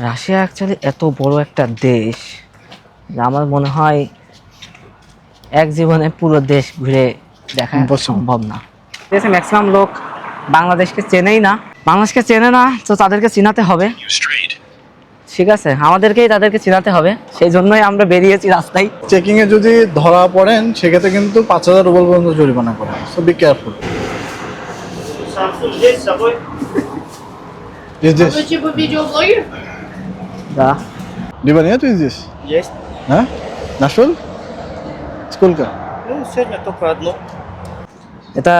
Russia actually এত বড় একটা দেশ যে আমার মনে হয় এক জীবনে পুরো দেশ ঘুরে দেখা সম্ভব না। দেশে ম্যাক্সিমাম লোক বাংলাদেশকে চেনেই না, বাংলাদেশকে চেনে না, তো তাদেরকে চিনাতে হবে। ঠিক আছে, আমাদেরকেই তাদেরকে চিনাতে হবে, সেই জন্যই আমরা বেরিয়েছি রাস্তায়। চেকিং এ যদি ধরা পড়েন সেক্ষেত্রে কিন্তু 5,000 রুবল পর্যন্ত জরিমানা করে, সো বি কেয়ারফুল। Здесь. Вы типа видеоблогер? Да. Либо нету здесь? Есть. А? Нашел? Сколько? Ну, сегодня только одно. Это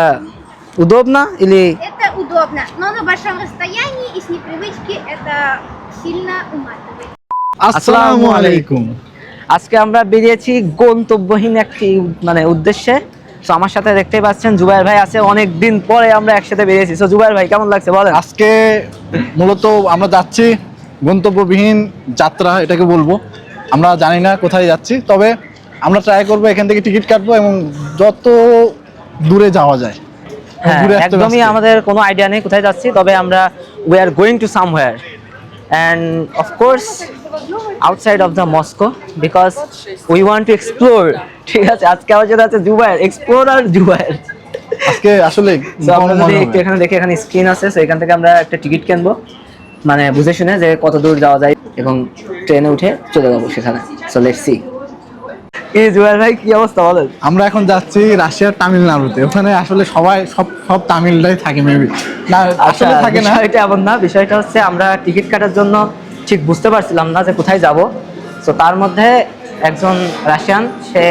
удобно или Это удобно, но на большом расстоянии и с непривычки это сильно уматывает. আসসালামু আলাইকুম। আজকে আমরা বেরিয়েছি গন্তব্যহীন একটি উদ্দেশ্যে। তো আমার সাথে দেখতেই পাচ্ছেন জুবাইর ভাই আছে, অনেক দিন পরে আমরা একসাথে বেরিয়েছি। তো জুবাইর ভাই কেমন লাগছে বলেন? আজকে মূলত আমরা যাচ্ছি গন্তব্যবিহীন যাত্রা, এটাকে বলবো। আমরা জানি না কোথায় যাচ্ছি, তবে আমরা ট্রাই করবো এখান থেকে টিকিট কাটবো এবং যত দূরে যাওয়া যায়। হ্যাঁ, ঘুরে আসতে একদমই ব্যস্ত। আমাদের কোনো আইডিয়া নেই কোথায় যাচ্ছি, তবে আমরা we are going to somewhere and of course outside of the Moscow because we want to explore. ঠিক আছে, আজকে আমার সাথে আছে জুবাইর, এক্সপ্লোরার জুবাইর। আজকে আসলে তো আমরা যদি একটু এখানে দেখি, এখানে স্ক্রিন আছে, তো এখান থেকে আমরা একটা টিকিট কিনবো, বুঝে শুনে যে কত দূর যাওয়া যায়, এবং ট্রেনে উঠে চলে যাবো সেখানে। So let's see. এই জুবাইর ভাই কি অবস্থা বলেন? আমরা এখন যাচ্ছি রাশিয়ার তামিলনাড়ুতে। ওখানে আসলে সবাই সব তামিলটাই থাকে মেবি, না আসলে থাকে না। বিষয়টা এমন না, বিষয়টা হচ্ছে আমরা টিকিট কাটার জন্য ঠিক বুঝতে পারছিলাম না যে কোথায় যাব। তো তার মধ্যে একজন রাশিয়ান, সে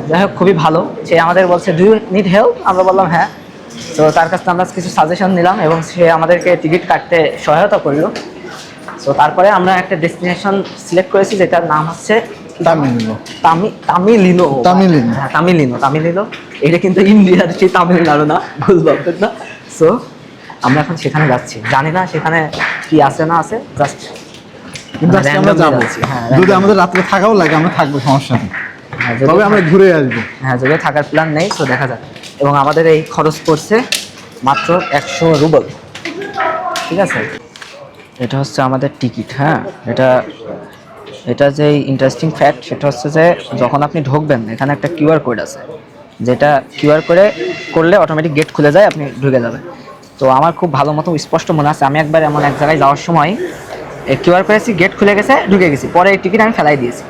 যাই হোক খুবই ভালো, সে আমাদের বলছে ডু ইউ নিড হেল্প, আমরা বললাম হ্যাঁ। তো তার কাছ থেকে আমরা কিছু সাজেশন নিলাম এবং সে আমাদেরকে টিকিট কাটতে সহায়তা করলো। তো তারপরে আমরা একটা ডেস্টিনেশন সিলেক্ট করেছি যেটার নাম হচ্ছে তামিলনাড়ু। তামিলিনো। তামিলিনো। হ্যাঁ, তামিলিনো। এটা কিন্তু ইন্ডিয়ার সেই তামিলনাড়ু না, ভুল ভাববেন না। সো আমরা এখন সেখানে যাচ্ছি, জানি না সেখানে কি আছে না আছে, জাস্ট কিন্তু আজকে আমরা যাবো। হ্যাঁ, যদি আমাদের রাত্রে থাকাও লাগে আমরা থাকবো, সমস্যা নেই। তবে আমরা ঘুরে আসবো। হ্যাঁ, যদিও থাকার প্ল্যান নেই, তো দেখা যাক। এবং আমাদের এই খরচ পড়ছে মাত্র 100 রুবল। ঠিক আছে, এটা হচ্ছে আমাদের টিকিট। হ্যাঁ, এটা যে ইন্টারেস্টিং ফ্যাক্ট সেটা হচ্ছে যে যখন আপনি ঢুকবেন এখানে একটা কিউআর কোড আছে, যেটা কিউআর কোডে করলে অটোমেটিক গেট খুলে যায়, আপনি ঢুকে যাবেন। তো আমার খুব ভালো মতো স্পষ্ট মনে আছে, আমি একবার এমন এক জায়গায় যাওয়ার সময় কিউআর করেছি, গেট খুলে গেছে, ঢুকে গেছি, পরে এই টিকিট আমি ফেলাই দিয়েছি।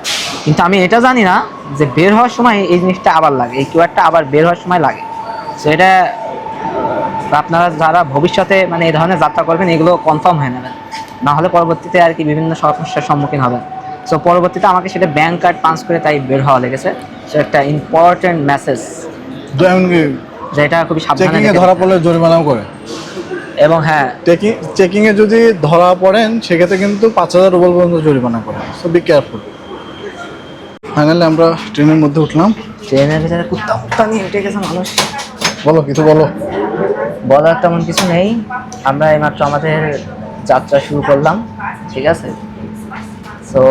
কিন্তু আমি এটা জানি না যে বের হওয়ার সময় এই জিনিসটা আবার লাগে, এই কিউআরটা আবার বের হওয়ার সময় লাগে। তো এটা আপনারা যারা ভবিষ্যতে এই ধরনের যাত্রা করবেন, এগুলো কনফার্ম হয়ে নেবেন, না হলে পরবর্তীতে আর কি বিভিন্ন সমস্যার সম্মুখীন হবেন। সো পরবর্তীতে আমাকে সেটা ব্যাংক কার্ড পাঞ্চ করে তাই বের হওয়া লেগেছে। সো একটা ইম্পর্টেন্ট মেসেজ, যেটা খুবই সাবধানে চেকিং এ ধরা পড়লে জরিমানাও করে। এবং হ্যাঁ, চেকিং এ যদি ধরা পড়েন সেক্ষেত্রে কিন্তু 5,000 রুবল পর্যন্ত জরিমানা করে, সো বি কেয়ারফুল। ফাইনালি আমরা ট্রেনের মধ্যে উঠলাম। ট্রেনের ভিতরে কুত্তা নিয়ে উঠে গেছে মানুষ। বলো, কিছু বলো। বলার তেমন কিছু নেই, আমরা এইমাত্র আমাদের যাত্রা শুরু করলাম। ঠিক আছে, তো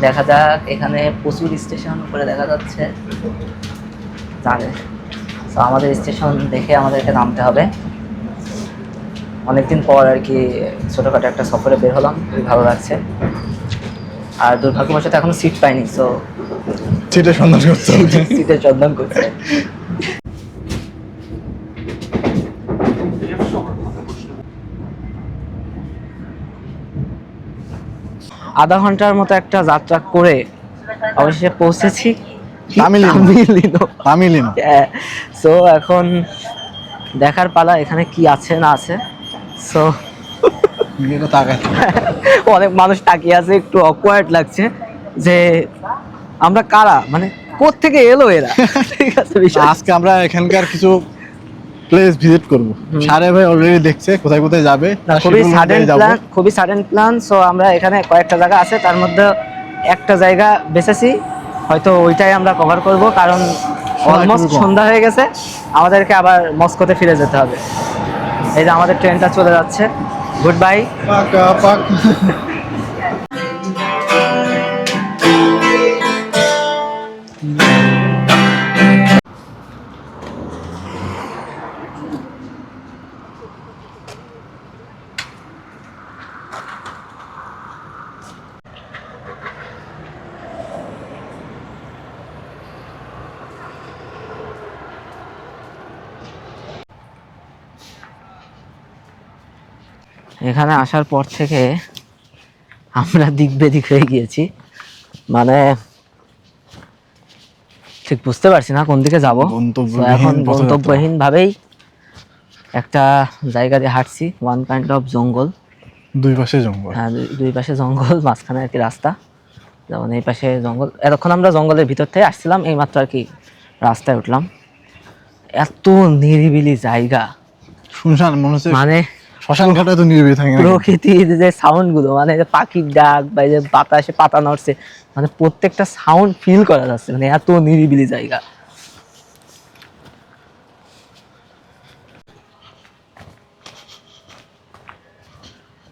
দেখা যাক, এখানে প্রচুর স্টেশন করে দেখা যাচ্ছে, জানে। তো আমাদের স্টেশন দেখে আমাদেরকে নামতে হবে। অনেকদিন পর আর কি ছোটোখাটো একটা সফরে বের হলাম, খুবই ভালো লাগছে। আর দুর্ভাগ্যবশত এখনো সিট পাইনি, সো সিটের সন্ধান করতে হবে। সিটের সন্ধান করছে। আধা ঘন্টার মতো একটা যাত্রা করে অবশেষে পৌঁছেছি তামিলিনো। সো এখন দেখার পালা এখানে কি আছে না আছে। সো অনেক মানুষ তাকিয়ে আছে, একটু অকওয়ার্ড লাগছে যে আমরা কারা, কোত্থেকে এলো এরা। ঠিক আছে, আজকে আমরা এখানকার কিছু প্লেস ভিজিট করবো। সারে ভাই অলরেডি দেখছে কোথায় কোথায় যাবে, খুবই সাডেন প্ল্যান। সো আমরা এখানে কয়েকটা জায়গা আছে, তার মধ্যে একটা জায়গা বেছেছি, হয়তো ওইটাই আমরা কভার করব, কারণ অলমোস্ট সন্ধ্যা হয়ে গেছে, আমাদেরকে আবার মস্কোতে ফিরে যেতে হবে। এই যে আমাদের ট্রেনটা চলে যাচ্ছে, গুড বাই। এখানে আসার পর থেকে আমরা দিক বেদিক হয়ে গিয়েছি, মানে ঠিক বুঝতে পারছি না কোন দিকে যাব। গন্তব্যহীন এখন পথযাত্রা। গন্তব্যহীন ভাবেই একটা জায়গা দিয়ে হাঁটছি, ওয়ান কাইন্ড অফ জঙ্গল। দুই পাশে জঙ্গল। হ্যাঁ, দুই পাশে জঙ্গল, মাঝখানে আর কি রাস্তা। যেমন এই পাশে জঙ্গল, এতক্ষণ আমরা জঙ্গলের ভিতর থেকে আসছিলাম, এই মাত্র আর কি রাস্তায় উঠলাম। এত নিরিবিলি জায়গা, শুনশান মনে হচ্ছে মানে শ্মশান ঘাটে তো নির্বিধ থাকে না। প্রকৃতির যে সাউন্ড গুলো, মানে যে পাখির ডাক বা এই যে বাতাসে পাতা নড়ছে, মানে প্রত্যেকটা সাউন্ড ফিল করা যাচ্ছে, মানে এত নিরিবিলি জায়গা।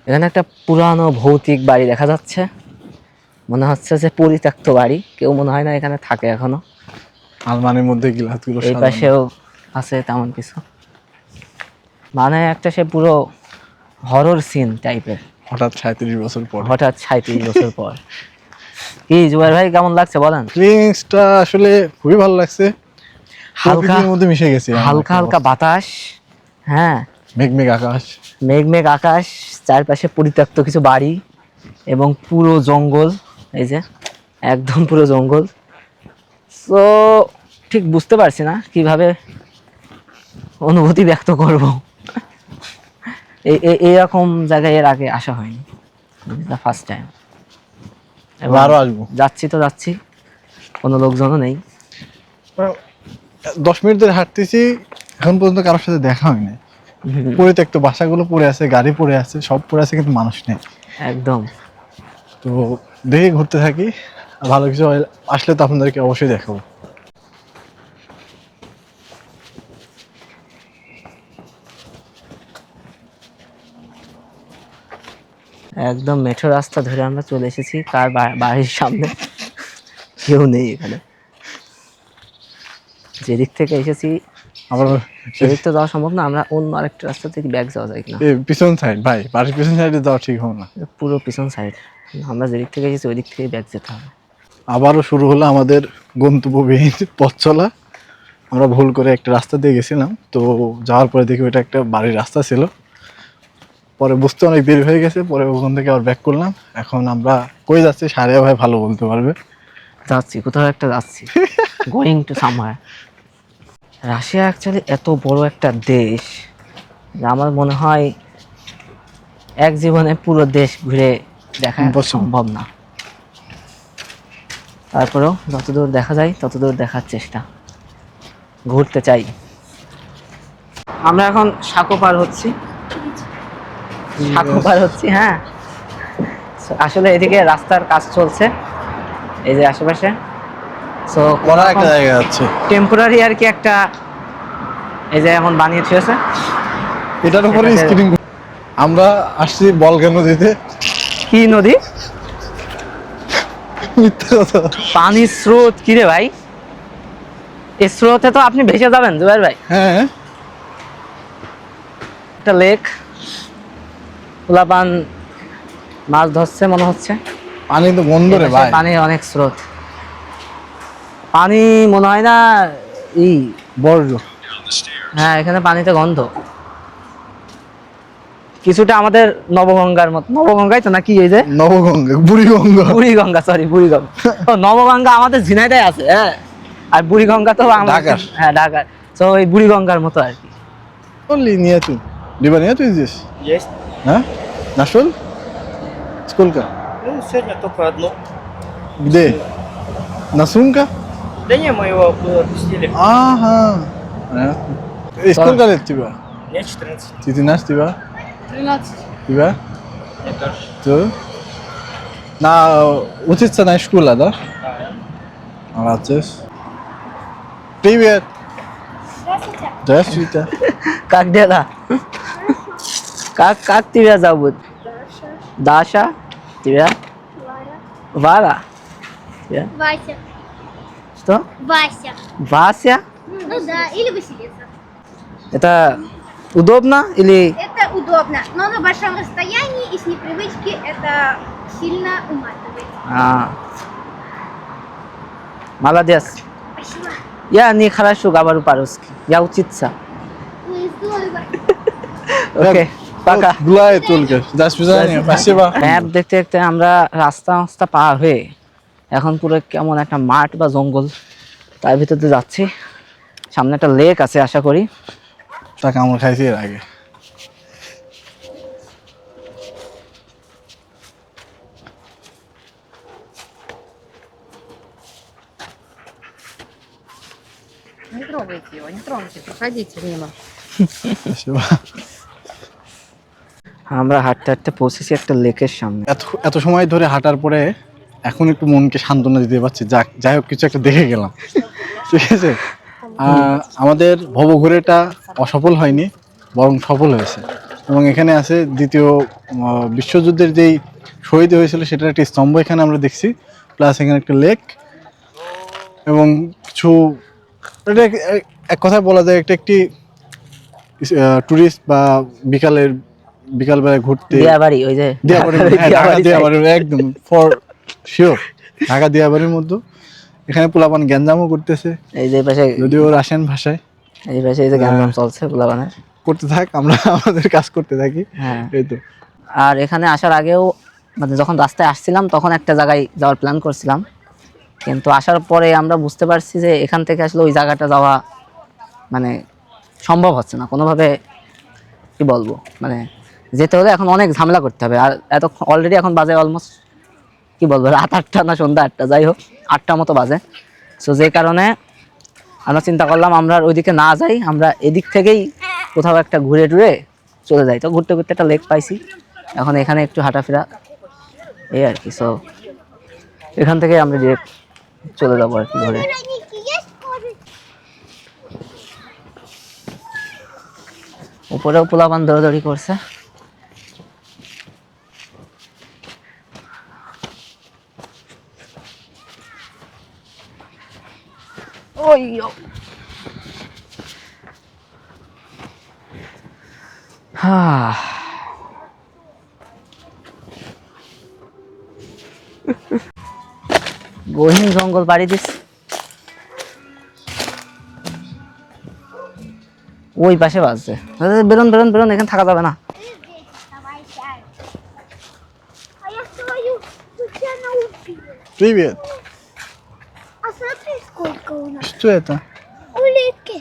এখানে একটা পুরানো ভৌতিক বাড়ি দেখা যাচ্ছে, মনে হচ্ছে যে পরিত্যক্ত বাড়ি, কেউ মনে হয় না এখানে থাকে এখনো। আলমারির মধ্যে গ্লাসগুলো এই সাজানো। পাশেও আছে তেমন কিছু, মানে একটা সে পুরো হরর সিন টাইপের। হঠাৎ 37 বছর পর হঠাৎ 37 বছর পর। কি জুবাইর ভাই, কেমন লাগছে বলেন? ফিলিংসটা আসলে খুবই ভালো লাগছে। হালকা প্রকৃতির মধ্যে মিশে গেছি আমরা হালকা একটা হালকা বাতাস, হ্যাঁ, মেঘমেঘ আকাশ। মেঘ আকাশ, চারপাশে পরিত্যক্ত কিছু বাড়ি এবং পুরো জঙ্গল, এই যে একদম পুরো জঙ্গল। তো ঠিক বুঝতে পারছি না কিভাবে অনুভূতি ব্যক্ত করব। এইরকম জায়গায় এর আগে আসা হয়নি, ফার্স্ট টাইম। আরো আসবো। যাচ্ছি, কোনো লোকজনও নেই। 10 মিনিট ধরে হাঁটতেছি, এখন পর্যন্ত কারোর সাথে দেখা হয়নি। পরিত্যক্ত বাসাগুলো পড়ে আছে, গাড়ি পড়ে আছে, সব পড়ে আছে, কিন্তু মানুষ নেই একদম। তো দেখে ঘুরতে থাকি, ভালো কিছু আসলে তো আপনাদেরকে অবশ্যই দেখাবো। একদম মেঠো রাস্তা ধরে আমরা চলে এসেছি কার বাড়ির সামনে, কেউ নেই এখানে। যেদিক থেকে এসেছি আবার সেদিক তো যাওয়া সম্ভব না, আমরা অন্য আরেকটা রাস্তা থেকে ব্যাক যাওয়া যায় কিনা। এই পিছন সাইড ভাই, বাড়ির পিছন সাইডে যাওয়া ঠিক হবে না। পুরো পিছন সাইড, আমরা যেদিক থেকে এসেছি ওই দিক থেকে ব্যাক যেতে হবে। আবারও শুরু হলো আমাদের গন্তব্যবিহীন পথ চলা। আমরা ভুল করে একটা রাস্তা দিয়ে গেছিলাম, তো যাওয়ার পরে দেখি ওটা একটা বাড়ির রাস্তা ছিল। পরে বুঝতে অনেক দেরি হয়ে গেছে, পরে ওখান থেকে আবার ব্যাক করলাম। এখন আমরা কই যাচ্ছি সারিয়া ভাই ভালো বলতে পারবে। কোথাও একটা যাচ্ছি, গোয়িং টু সামহার। রাশিয়া অ্যাকচুয়ালি এত বড় একটা দেশ যে আমার মনে হয় এক জীবনে পুরো দেশ ঘুরে দেখা Impossible. সম্ভব না। তারপরেও যতদূর দেখা যায় ততদূর দেখার চেষ্টা, ঘুরতে চাই। আমরা এখন সাঁকো পার হচ্ছি, হ্যাঁ। আসলে এদিকে রাস্তার কাজ চলছে, এই যে আশেপাশে। সো করা একটা জায়গা আছে, টেম্পোরারি আর কি একটা, এই যে এখন বানিয়ে থুয়েছে। এটার উপরে সেটাতে- স্কেটিং। আমরা আসছি বলগা নদীতে। কি নদী? মিথ্যা কথা। পানির স্রোত কি রে ভাই? এই স্রোতে তো আপনি ভেসে যাবেন জুবাইর ভাই। হ্যাঁ, একটা লেক, পোলাপান মাছ ধরছে মনে হচ্ছে। পানি তো বন্ধ রে ভাই। পানির অনেক স্রোত, পানি মনে হয় না বর্জ্য। হ্যাঁ, এখানে পানিতে গন্ধ কিছুটা আমাদের নবগঙ্গার মতো। নবগঙ্গাই তো নাকি, এই যে নবগঙ্গা, বুড়িগঙ্গা। বুড়িগঙ্গা, সরি বুড়িগঙ্গা। ও, নবগঙ্গা আমাদের ঝিনাইদহে আছে, হ্যাঁ, আর বুড়িগঙ্গা তো ঢাকার। হ্যাঁ ঢাকার। তো ওই বুড়িগঙ্গার মতো আর কি। Only near to. Либо нету здесь? Есть. А? Нашел? Сколько? Ну, сегодня только одно. Где? На сумка? Да не, мы его отпустили. Ага. Понятно. И сколько лет тебе? Мне 14. Ты 13 тебя? 13. Тебя? Мне тоже. Ты? Учиться на школе, да? Молодец. Привет. Здравствуйте. Здравствуйте. Как дела? Как тебя зовут? Даша? Тебя? Варя. Вара? Тебя? Вася. Что? Вася. Вася? Ну да, или Василиса. Это удобно или... Это удобно, но на большом расстоянии и с непривычки это сильно уматывает. Молодец. Спасибо. Я не хорошо говорю по-русски. Я учиться. Ой, здорово. Окей. Пока. Гуляет только. До свидания. Спасибо. ম্যাপ দেখতে দেখতে আমরা রাস্তা পার হয়ে এখন পুরো কেমন একটা মাঠ বা জঙ্গল তার ভিতর দিয়ে যাচ্ছি। সামনে একটা লেক আছে আশা করি। তা কামড় খাইছি এর আগে। Не трогайте его, не трогайте, проходите мимо. Спасибо. আমরা হাঁটতে হাঁটতে পৌঁছেছি একটা লেকের সামনে। এত সময় ধরে হাঁটার পরে এখন একটু মনকে সান্ত্বনা দিতে পারছি, যাই হোক কিছু একটা দেখে গেলাম। ঠিক আছে, আমাদের ভবঘুরেটা অসফল হয়নি, বরং সফল হয়েছে। এবং এখানে আছে দ্বিতীয় বিশ্বযুদ্ধের যেই শহীদ হয়েছিল সেটার একটি স্তম্ভ এখানে আমরা দেখছি, প্লাস এখানে একটা লেক এবং কিছু, এটা এক কথায় বলা যায় একটা একটি টুরিস্ট বা বিকালবেলায় ঘুরতে দিয়াবাড়ি, ওই যে দিয়াবাড়ি একদম ফর শিওর, ঢাকা দিয়াবাড়ির মধ্যে। এখানে পোলাপান গ্যাঞ্জামও করতেছে, এই যে পাশে, যদিও রাশিয়ান ভাষায়। এই পাশে এই যে গ্যাঞ্জাম চলছে পোলাপানের। করতে থাক, আমরা আমাদের কাজ করতে থাকি। হ্যাঁ, এই তো। আর এখানে আসার আগেও মানে যখন রাস্তায় আসছিলাম তখন একটা জায়গায় যাওয়ার প্ল্যান করছিলাম, কিন্তু আসার পরে আমরা বুঝতে পারছি যে এখান থেকে আসলে ওই জায়গাটা যাওয়া মানে সম্ভব হচ্ছে না কোনোভাবে। কি বলবো, মানে যেতে হলে এখন অনেক ঝামেলা করতে হবে। আর এত অলরেডি এখন বাজে অলমোস্ট কি বলবো রাত 8টা না সন্ধ্যা 8টা, যাই হোক 8টা মতো বাজে। সো যে কারণে আমরা চিন্তা করলাম আমরা ওইদিকে না যাই, আমরা এদিক থেকেই কোথাও একটা ঘুরে টুরে চলে যাই। তো ঘুরতে ঘুরতে একটা লেক পাইছি, এখন এখানে একটু হাঁটাফেরা এই আর কি। সো এখান থেকে আমরা ডিরেক্ট চলে যাবো আর কি ঘুরে। উপরেও পোলাপান দৌড়াদৌড়ি করছে। ওই গহীন জঙ্গল বাড়ি দিস, ওই পাশে বাজছে। বেরোন বেরোন বেরোন, এখানে থাকা যাবে না। Давай сядь. А я стою у тебя на улице. Привет. А смотри, сколько у нас Что это? улитки.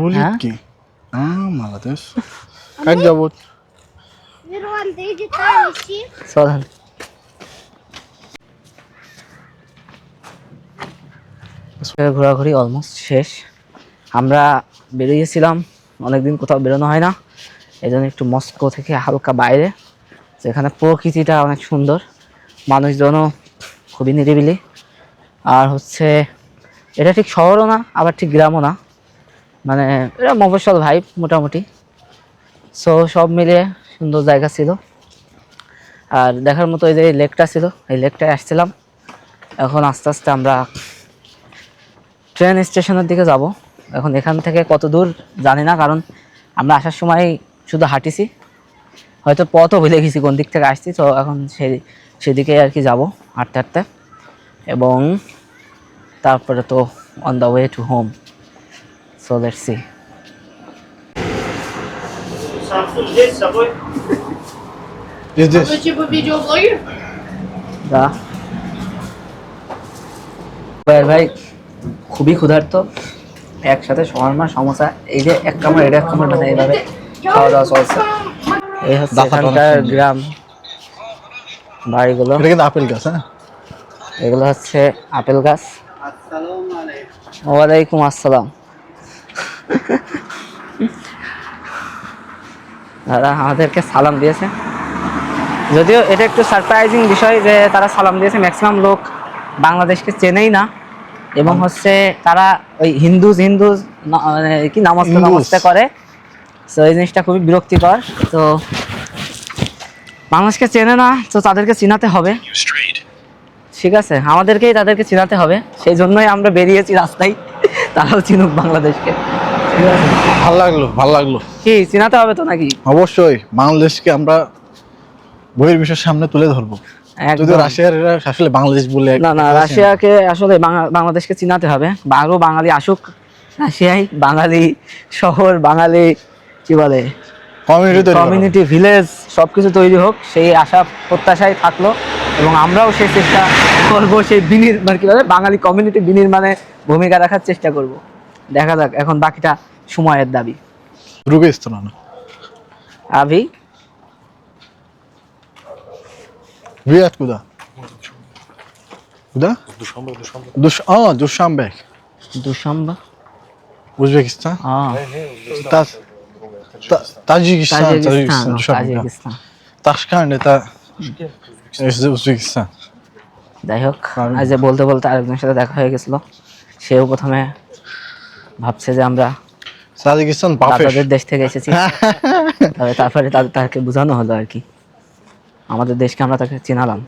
Улитки. Молодец. Как зовут? Мирон, ты иди там ищи. চলেন। ঘোরাঘুরি অলমোস্ট শেষ। আমরা বেরিয়েছিলাম, অনেকদিন কোথাও বেরোনো হয় না, এই জন্য একটু মস্কো থেকে হালকা বাইরে, যেখানে প্রকৃতিটা অনেক সুন্দর, মানুষজনও খুবই নিরিবিলি। আর হচ্ছে এটা ঠিক শহরও না আবার ঠিক গ্রামও না, মানে এটা মফস্বল ভাইব মোটামুটি। সো সব মিলিয়ে সুন্দর জায়গা ছিল। আর দেখার মতো এই যে লেকটা ছিল, এই লেকটায় আসছিলাম। এখন আস্তে আস্তে আমরা ট্রেন স্টেশনের দিকে যাব। এখন এখান থেকে কত দূর জানি না, কারণ আমরা আসার সময় শুধু হাঁটিছি, হয়তো পথও ভুলে গেছি কোন দিক থেকে আসছি। তো এখন সেদিকে আর কি যাব হাঁটতে হাঁটতে, এবং তারপরে তো on the way to home. So let's see. Samsung здесь с собой? Здесь. типа видеоблогер? দা ভাই খুবই ক্ষুধার্ত, একসাথে শর্মা সমোসা, এই যে এক কামড় এটা এক কামড়, মানে এইভাবে খাওয়া দাওয়া চলছে। এই হচ্ছে দাফাটা অনেক এখানকার সুন্দর। গ্রাম বাড়িগুলো। এটা কিন্তু আপেল গাছ, হ্যাঁ? এগুলো হচ্ছে আপেল গাছ। ওয়ালাইকুম আসসালাম। দাদা আমাদেরকে সালাম দিয়েছে, যদিও এটা একটু সারপ্রাইজিং বিষয় যে তারা সালাম দিয়েছে। ম্যাক্সিমাম লোক বাংলাদেশকে চেনেই না, এবং হচ্ছে তারা ওই হিন্দু মানে কি নামাজটা করে। তো এই জিনিসটা খুবই বিরক্তিকর। তো বাংলাদেশকে চেনে না, তো তাদেরকে চিনাতে হবে, ঠিক আছে, আমাদেরকেই তাদেরকে চিনাতে হবে। সেই জন্যই আমরা বেরিয়েছি রাস্তায়, তারাও চিনুক বাংলাদেশকে, ঠিক আছে? ভালো লাগলো। কি চিনাতে হবে তো নাকি? অবশ্যই বাংলাদেশকে আমরা বহির্বিশ্বের সামনে তুলে ধরবো। একদম। যদিও রাশিয়ার এরা আসলে বাংলাদেশ বলে না, রাশিয়াকে আসলে বাংলাদেশকে চিনাতে হবে। আরো বাঙালি আসুক রাশিয়ায়, বাঙালি শহর, বাঙালি কি বলে কমিউনিটি তৈরি করা। কমিউনিটি ভিলেজ সব কিছু তৈরি হোক সেই আশা প্রত্যাশাই থাকলো, এবং আমরাও সেই চেষ্টা করবো, সেই মানে কি বলে বাঙালি কমিউনিটি বিনির্মাণে ভূমিকা রাখার চেষ্টা করব। দেখা যাক, এখন বাকিটা সময়ের দাবি। रुके इस तरह ना Avi Riyad kuda? Kuda? Dushanbe. দুশাম্বা Uzbekistan. Tajikistan. Dushanbe. Tajikistan. Tashkent এটা উজবেকিস্তান। যাই হোক, আজ যে বলতে বলতে আরেকজনের সাথে দেখা হয়ে গেছিল, সেও প্রথমে ভাবছে যে আমরা তাজিকিস্তান বাফের তাদের দেশ থেকে এসেছি, তবে তারপরে তাকে বোঝানো হলো আর কি, আমাদের দেশকে আমরা তাকে চিনালাম।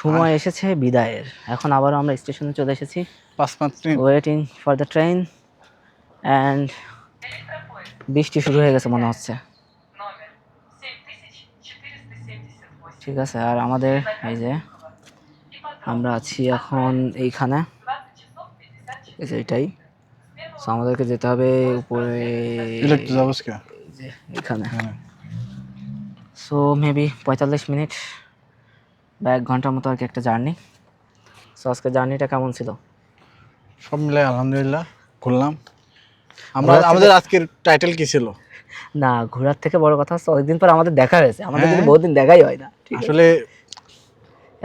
সময় এসেছে বিদায়ের, এখন আবারও আমরা স্টেশনে চলে এসেছি, 5 minute. Waiting for the train, and বৃষ্টি শুরু হয়ে গেছে মনে হচ্ছে। ঠিক আছে, আর আমাদের এই যে আমরা আছি এখন এইখানে, এই যে এটাই, সো আমাদেরকে যেতে হবে উপরে, ইলেকট্রিক যাবস্কা এই যে এখানে। সো মেবি 45 মিনিট বা 1 ঘন্টার মতো আর কি একটা জার্নি। সো আজকে জার্নিটা কেমন ছিল? সব মিলে আলহামদুলিল্লাহ ঘুরলাম। আমাদের আজকের টাইটেল কি ছিল? না, ঘোরার থেকে বড় কথা হচ্ছে অনেকদিন পর আমাদের দেখা হয়েছে, আমাদের কিন্তু হ্যাঁ। বহুদিন দেখাই হয় না। ঠিক আছে, আসলে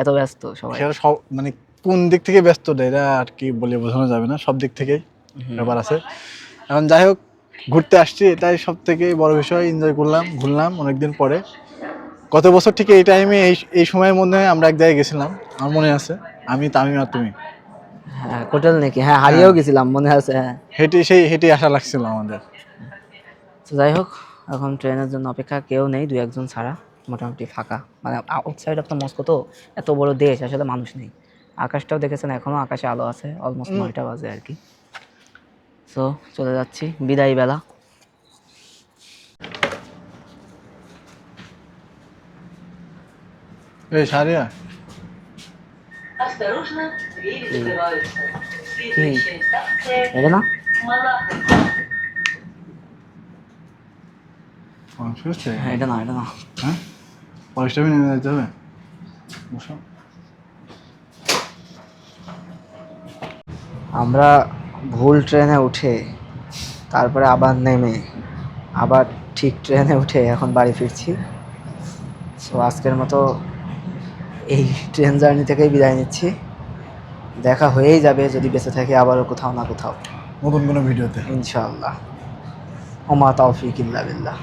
এত ব্যস্ত সবাই। সেটা সব মানে কোন দিক থেকে ব্যস্ত এটা আর কি বলে বোঝানো যাবে না, সব দিক থেকেই ব্যাপার আছে। এখন যাই হোক, ঘুরতে আসছি, এটাই সব থেকে বড় বিষয়। এনজয় করলাম, ঘুরলাম অনেকদিন পরে। গত বছর ঠিক এই টাইমে এই সময়ের মধ্যে আমরা এক জায়গায় গেছিলাম, আমার মনে আছে, আমি তামিম আর তুমি। হ্যাঁ, হোটেল নাকি, হ্যাঁ হারিয়েও গেছিলাম মনে আছে। হ্যাঁ, হেঁটে আশা লাগছিল আমাদের। তো যাই হোক, এখন ট্রেনের জন্য অপেক্ষা, কেউ নেই, 2-1 ছাড়া, মোটামুটি ফাঁকা। মানে আউটসাইড অফ দ্য মস্কো তো, এত বড় দেশ, আসলে মানুষ নেই। আকাশটাও দেখেছেন, এখনো আকাশে আলো আছে, অলমোস্ট 9টা বাজে আর কি। সো চলে যাচ্ছি, বিদায় বেলা। এই সারিয়া Осторожно, двери закрываются. Следующая станция এটা না, Малахов. হ্যাঁ এটা না, এটা না। হ্যাঁ, পরে স্টেশনে নেমে যেতে হবে। বসো। আমরা ভুল ট্রেনে উঠে, তারপরে আবার নেমে, আবার ঠিক ট্রেনে উঠে এখন বাড়ি ফিরছি। সো আজকের মতো এই ট্রেন জার্নি থেকেই বিদায় নিচ্ছি। দেখা হয়েই যাবে যদি বেঁচে থাকি আবারও কোথাও না কোথাও, নতুন কোনো ভিডিওতে। ইনশাআল্লাহ। ওমা তাওফিক ইল্লা বিল্লাহ।